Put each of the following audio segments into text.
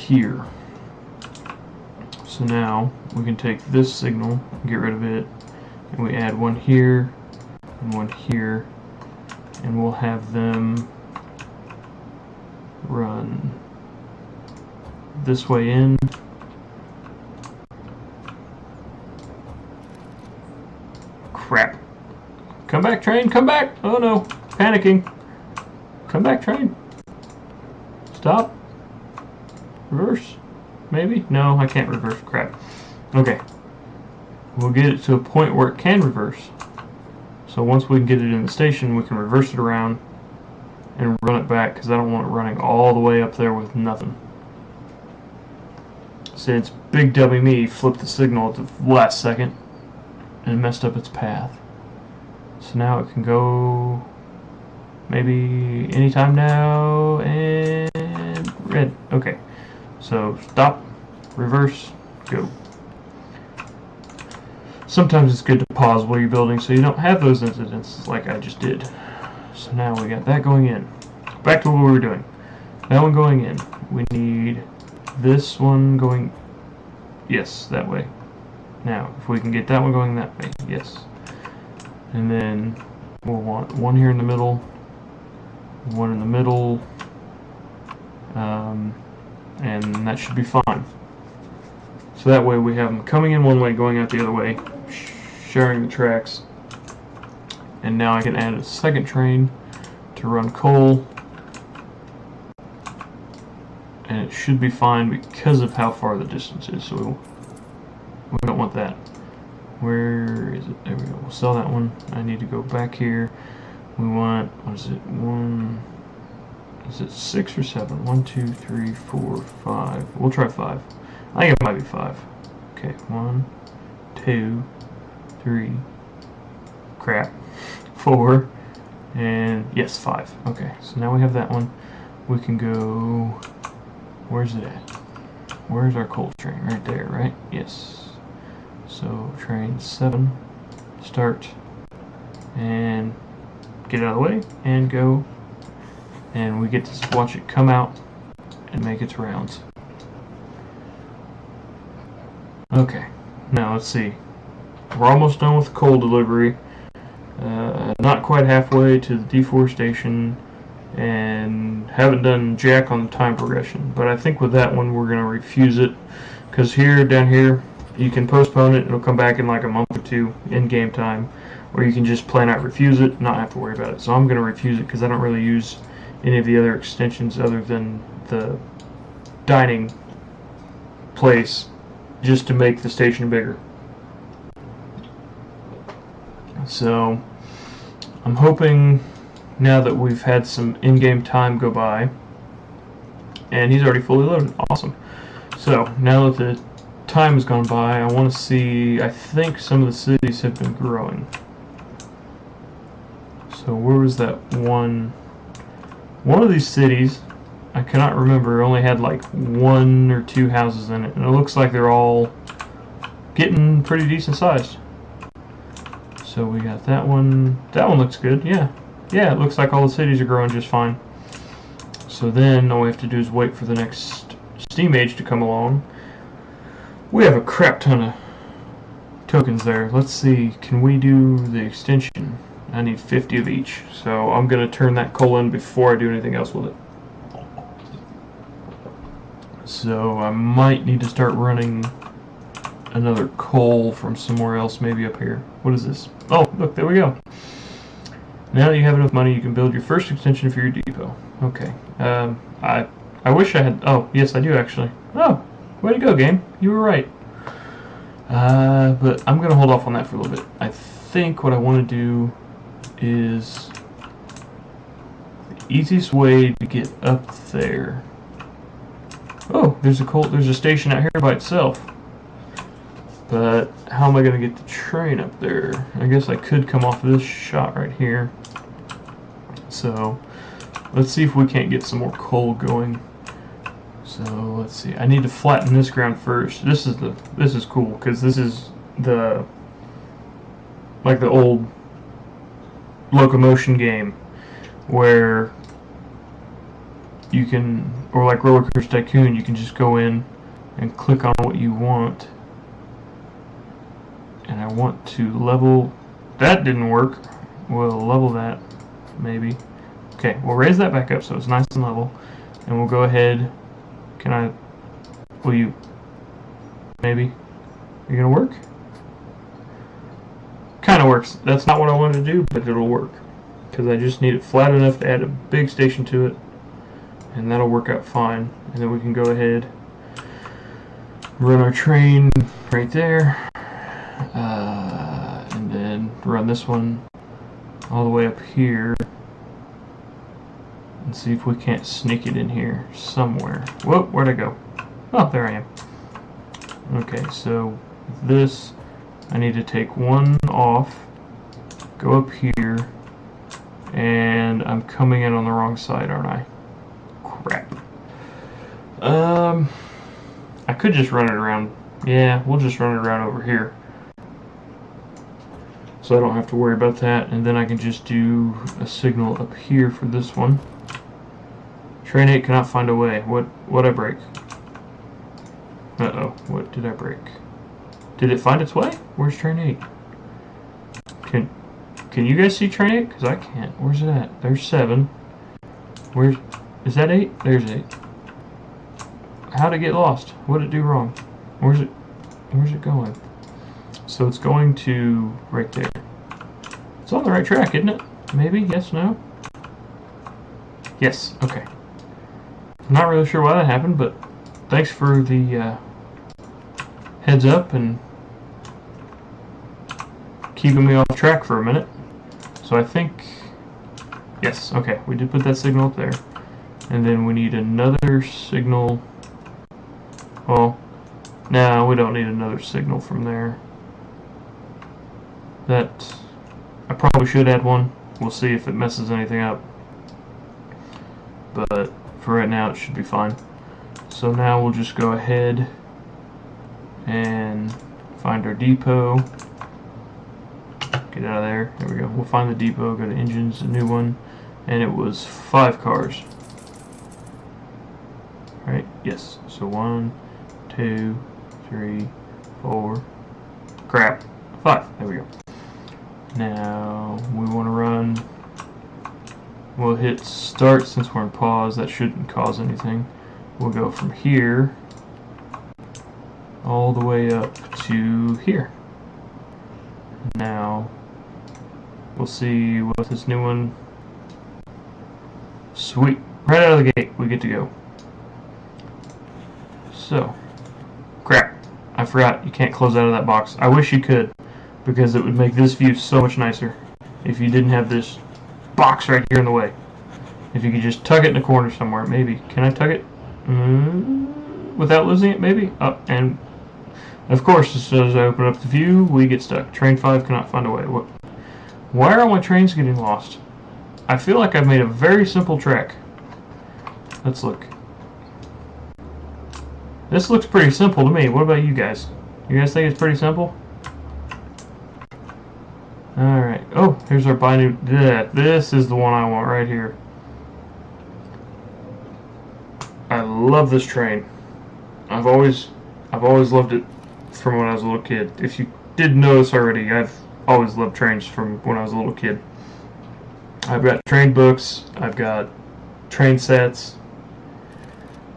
here. So now we can take this signal, get rid of it, and we add one here and one here, and we'll have them run this way in. Crap. Come back, train, come back! Oh no, panicking. Come back, train. Stop. Reverse. Maybe? No, I can't reverse. Crap. Okay. We'll get it to a point where it can reverse. So once we can get it in the station, we can reverse it around and run it back, because I don't want it running all the way up there with nothing. Since Big Dummy Me flipped the signal at the last second and messed up its path. So now it can go maybe anytime now, and red. Okay. So stop, reverse, go. Sometimes it's good to pause while you're building so you don't have those incidents like I just did. So now we got that going in. Back to what we were doing. That one going in. We need this one going, yes, that way. Now, if we can get that one going that way, yes. And then we'll want one here in the middle, one in the middle, and that should be fine. So that way we have them coming in one way, going out the other way, sharing the tracks. And now I can add a second train to run coal, and it should be fine because of how far the distance is. So we don't want that. Where is it? There we go. We'll sell that one. I need to go back here. We want, what is it? Is it 6 or 7? 1, 2, 3, 4, 5. We'll try 5. I think it might be 5. Okay, 1, 2, 3. Crap. 4. And yes, 5. Okay, so now we have that one. We can go. Where's it at? Where's our coal train? Right there, right? Yes. So train 7. Start. And get out of the way. And go. And we get to watch it come out and make its rounds. Okay, now let's see. We're almost done with the coal delivery. Not quite halfway to the deforestation, and haven't done jack on the time progression. But I think with that one we're going to refuse it, because down here, you can postpone it. It'll come back in like a month or two in game time, or you can just plan out refuse it, not have to worry about it. So I'm going to refuse it because I don't really use any of the other extensions other than the dining place, just to make the station bigger. So I'm hoping, now that we've had some in-game time go by, and he's already fully loaded, awesome. So now that the time has gone by, I want to see, I think some of the cities have been growing. So where was that one of these cities, I cannot remember, only had like 1 or 2 houses in it, and it looks like they're all getting pretty decent sized. So we got that one. That one looks good. Yeah, it looks like all the cities are growing just fine. So then all we have to do is wait for the next steam age to come along. We have a crap ton of tokens there. Let's see, can we do the extension? I need 50 of each, so I'm going to turn that coal in before I do anything else with it. So I might need to start running another coal from somewhere else, maybe up here. What is this? Oh, look, there we go. Now that you have enough money, you can build your first extension for your depot. Okay. I wish I had... Oh, yes, I do, actually. Oh, way to go, game. You were right. But I'm going to hold off on that for a little bit. I think what I want to do is... the easiest way to get up there... Oh, there's a station out here by itself. But how am I going to get the train up there? I guess I could come off of this shot right here. So let's see if we can't get some more coal going. So let's see. I need to flatten this ground first. This is cool because this is the old locomotion game where you can, or like Roller Coaster Tycoon, you can just go in and click on what you want. And I want to level. That didn't work. We'll level that, maybe. Okay, we'll raise that back up so it's nice and level. And we'll go ahead. Can I? Will you? Maybe. Are you gonna work? Kind of works. That's not what I wanted to do, but it'll work. Because I just need it flat enough to add a big station to it. And that'll work out fine. And then we can go ahead, run our train right there. And then run this one all the way up here. And see if we can't sneak it in here somewhere. Whoa, where'd I go? Oh, there I am. Okay, so this, I need to take one off, go up here, and I'm coming in on the wrong side, aren't I? Crap. I could just run it around. Yeah, we'll just run it around over here. So I don't have to worry about that, and then I can just do a signal up here for this one. Train 8 cannot find a way. What I break? Uh-oh, what did I break? Did it find its way? Where's Train 8? Can you guys see Train 8? Because I can't. Where's it at? There's 7. Is that 8? There's 8. How'd it get lost? What did it do wrong? Where's it going? So it's going to right there. It's on the right track, isn't it? Maybe? Yes, no? Yes, okay. I'm not really sure why that happened, but thanks for the heads up and keeping me off track for a minute. So I think, yes, okay, we did put that signal up there. And then we need another signal. Well, no, we don't need another signal from there. That, I probably should add one. We'll see if it messes anything up. But for right now, it should be fine. So now we'll just go ahead and find our depot. Get out of there. There we go. We'll find the depot, go to engines, a new one, and it was 5 cars. Right? Yes. So 1, 2, 3, 4. Crap. 5. There we go. Now we want to run. We'll hit start since we're in pause. That shouldn't cause anything. We'll go from here all the way up to here. Now we'll see what this new one. Sweet. Right out of the gate, we get to go. So, crap. I forgot you can't close out of that box. I wish you could, because it would make this view so much nicer if you didn't have this box right here in the way. If you could just tuck it in a corner somewhere, maybe. Can I tuck it? Without losing it, maybe? And of course, as soon as I open up the view, we get stuck. Train 5 cannot find a way. Why are all my trains getting lost? I feel like I've made a very simple track. Let's look. This looks pretty simple to me. What about you guys? You guys think it's pretty simple? Alright. Oh, here's our buy new. This is the one I want right here. I love this train. I've always loved it from when I was a little kid. If you didn't know this already, I've always loved trains from when I was a little kid. I've got train books, I've got train sets.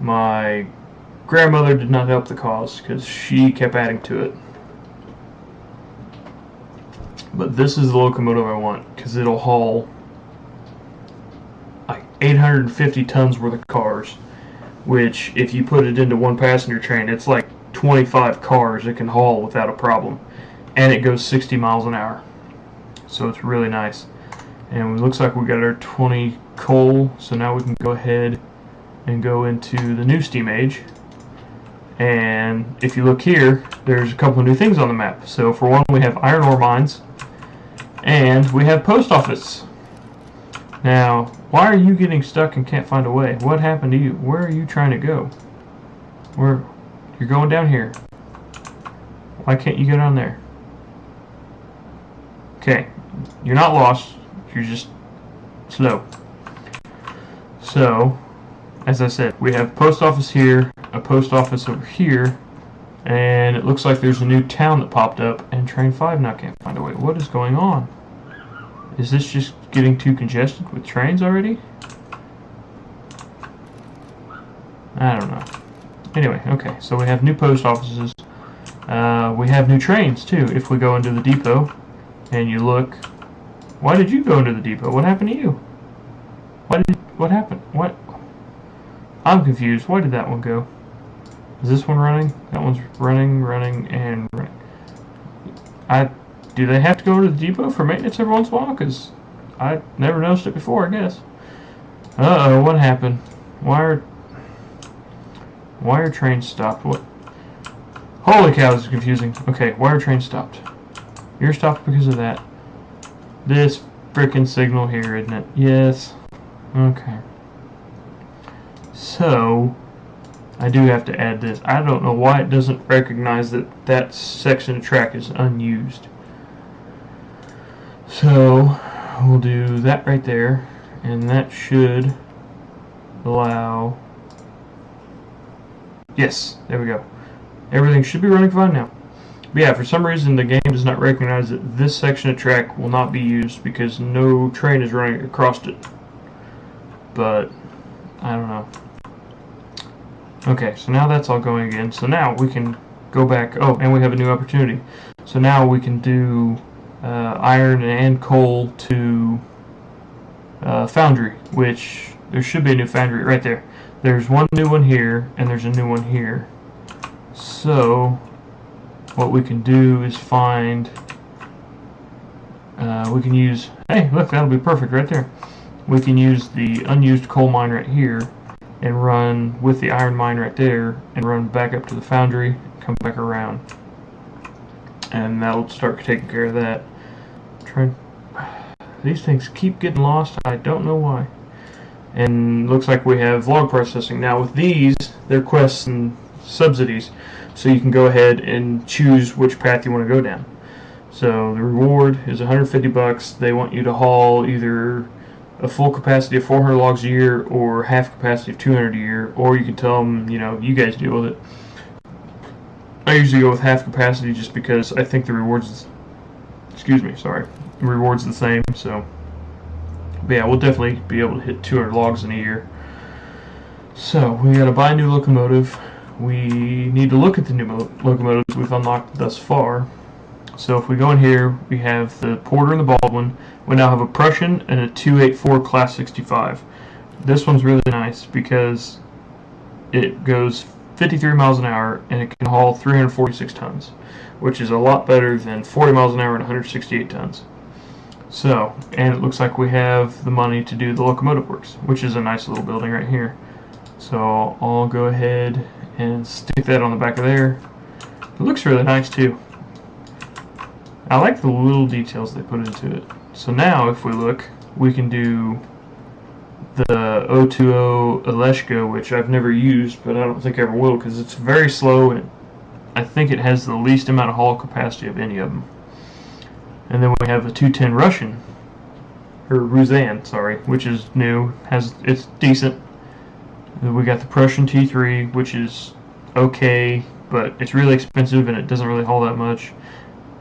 My grandmother did not help the cause because she kept adding to it. But this is the locomotive I want because it'll haul like 850 tons worth of cars, which if you put it into one passenger train, it's like 25 cars it can haul without a problem. And it goes 60 miles an hour. So it's really nice. And it looks like we got our 20 coal, so now we can go ahead and go into the new steam age. And if you look here, there's a couple of new things on the map. So for one, we have iron ore mines, and we have post office. Now, why are you getting stuck and can't find a way? What happened to you? Where are you trying to go? You're going down here. Why can't you go down there? Okay, you're not lost. You're just slow. So, as I said, we have post office here, a post office over here, and it looks like there's a new town that popped up, and train 5 now can't find a way. What is going on? Is this just getting too congested with trains already? I don't know. Anyway, okay, so we have new post offices. We have new trains, too. If we go into the depot, and you look... Why did you go into the depot? What happened to you? What happened? What? I'm confused. Why did that one go? Is this one running? That one's running, and running. Do they have to go to the depot for maintenance every once in a while? Because I never noticed it before, I guess. Uh-oh, what happened? Why are trains stopped? What? Holy cow, this is confusing. Okay, why are trains stopped? You're stopped because of that. This frickin' signal here, isn't it? Yes. Okay. So, I do have to add this. I don't know why it doesn't recognize that that section of track is unused. So, we'll do that right there, and that should allow... Yes, there we go. Everything should be running fine now. But yeah, for some reason the game does not recognize that this section of track will not be used because no train is running across it. But, I don't know. Okay, so now that's all going again. So now we can go back. Oh, and we have a new opportunity. So now we can do iron and coal to foundry, which there should be a new foundry right there. There's one new one here, and there's a new one here. So what we can do is find, we can use, hey, look, that'll be perfect right there. We can use the unused coal mine right here and run with the iron mine right there and run back up to the foundry, come back around. And that'll start taking care of that. These things keep getting lost. I don't know why. And looks like we have log processing. Now with these, they're quests and subsidies. So you can go ahead and choose which path you want to go down. So the reward is 150 bucks. They want you to haul either a full capacity of 400 logs a year or half capacity of 200 a year, or you can tell them, you know, you guys deal with it. I usually go with half capacity just because I think the rewards, the reward's the same. So, but yeah, we'll definitely be able to hit 200 logs in a year. So we gotta buy a new locomotive. We need to look at the new locomotives we've unlocked thus far. So if we go in here, we have the Porter and the Baldwin. We now have a Prussian and a 284 Class 65. This one's really nice because it goes 53 miles an hour and it can haul 346 tons, which is a lot better than 40 miles an hour and 168 tons. So, and it looks like we have the money to do the locomotive works, which is a nice little building right here. So I'll go ahead and stick that on the back of there. It looks really nice too. I like the little details they put into it. So now if we look, we can do the 020 Aleshka, which I've never used, but I don't think I ever will because it's very slow and I think it has the least amount of haul capacity of any of them. And then we have the 210 Russian, or Ruzan, sorry, which is new. It's decent. And we got the Prussian T3, which is okay, but it's really expensive and it doesn't really haul that much.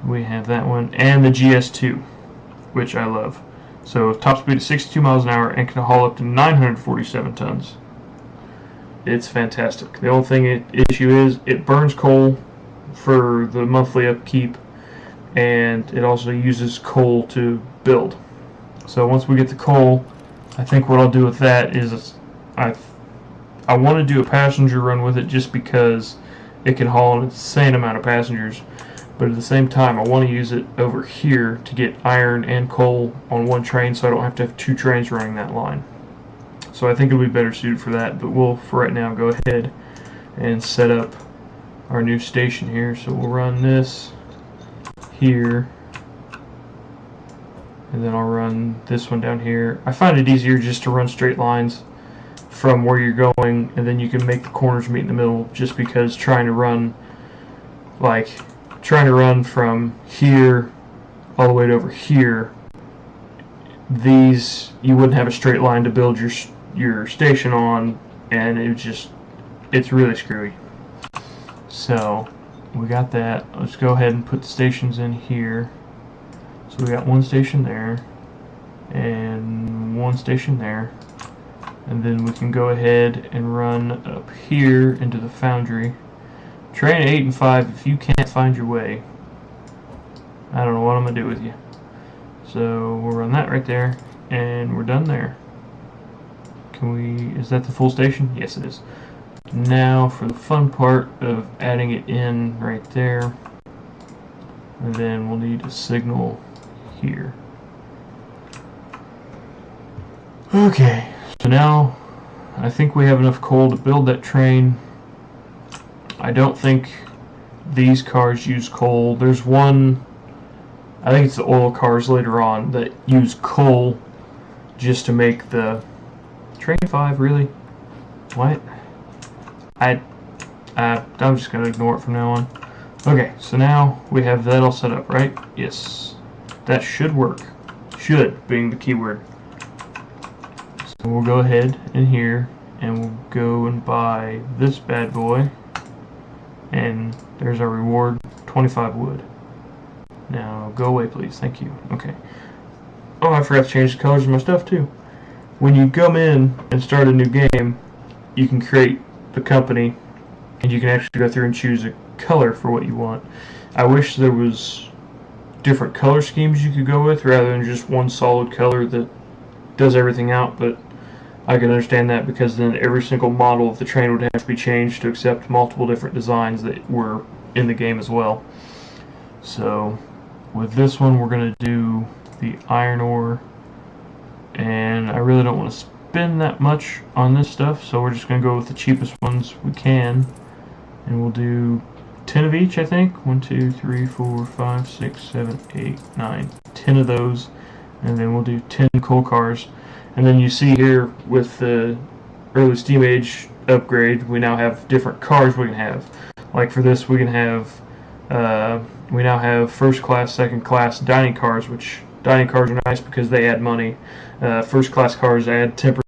We have that one, and the GS2, which I love. So top speed is 62 miles an hour and can haul up to 947 tons. It's fantastic. The only issue is it burns coal for the monthly upkeep, and it also uses coal to build. So once we get the coal, I think what I'll do with that is I want to do a passenger run with it just because it can haul an insane amount of passengers. But at the same time, I want to use it over here to get iron and coal on one train so I don't have to have two trains running that line. So I think it'll be better suited for that, but we'll, for right now, go ahead and set up our new station here. So we'll run this here, and then I'll run this one down here. I find it easier just to run straight lines from where you're going, and then you can make the corners meet in the middle, just because trying to run from here all the way to over here, you wouldn't have a straight line to build your station on and it's really screwy. So we got that. Let's go ahead and put the stations in here. So we got one station there and one station there, and then we can go ahead and run up here into the foundry. Train 8 and 5, if you can't find your way, I don't know what I'm gonna do with you. So we'll run that right there, and we're done there. Can we, is that the full station? Yes, it is. Now for the fun part of adding it in right there, and then we'll need a signal here. Okay, so now I think we have enough coal to build that train. I don't think these cars use coal. There's one, I think it's the oil cars later on, that use coal just to make the train 5, really? What? I'm just gonna ignore it from now on. Okay, so now we have that all set up, right? Yes. That should work. Should being the keyword. So we'll go ahead in here and we'll go and buy this bad boy. And there's our reward, 25 wood. Now go away please, thank you. Okay. Oh, I forgot to change the colors of my stuff too. When you come in and start a new game, you can create the company and you can actually go through and choose a color for what you want. I wish there was different color schemes you could go with rather than just one solid color that does everything out, but I can understand that because then every single model of the train would have to be changed to accept multiple different designs that were in the game as well. So with this one we're going to do the iron ore, and I really don't want to spend that much on this stuff, so we're just going to go with the cheapest ones we can, and we'll do 10 of each, I think. 1, 2, 3, 4, 5, 6, 7, 8, 9, 10 of those, and then we'll do 10 coal cars. And then you see here with the early Steam Age upgrade, we now have different cars we can have. Like for this, we can have, we now have first class, second class dining cars, which dining cars are nice because they add money. First class cars add 10%